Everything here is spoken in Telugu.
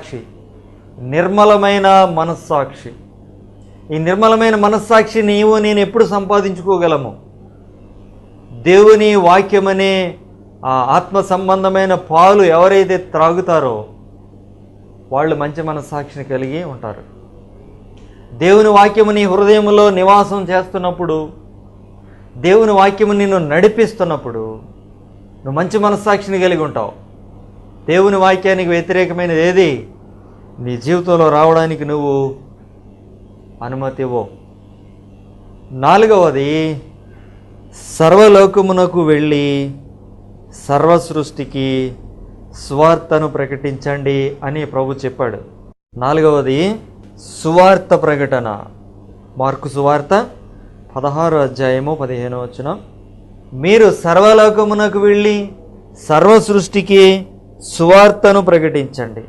మనస్సాక్షి, నిర్మలమైన మనస్సాక్షి. ఈ నిర్మలమైన మనస్సాక్షి నీవు నేను ఎప్పుడు సంపాదించుకోగలము? దేవుని వాక్యమనే ఆ ఆత్మ సంబంధమైన పాలు ఎవరైతే త్రాగుతారో వాళ్ళు మంచి మనస్సాక్షిని కలిగి ఉంటారు. దేవుని వాక్యము నీ హృదయంలో నివాసం చేస్తున్నప్పుడు, దేవుని వాక్యము నిన్ను నడిపిస్తున్నప్పుడు నువ్వు మంచి మనస్సాక్షిని కలిగి ఉంటావు. దేవుని వాక్యానికి వ్యతిరేకమైనది ఏది నీ జీవితంలో రావడానికి నువ్వు అనుమతి ఇవ్వవు. 4వది, సర్వలోకమునకు వెళ్ళి సర్వ సృష్టికి సువార్తను ప్రకటించండి అని ప్రభు చెప్పాడు. 4వది సువార్త ప్రకటన. మార్కు సువార్త 16:15. మీరు సర్వలోకమునకు వెళ్ళి సర్వ సృష్టికి సువార్తను ప్రకటించండి.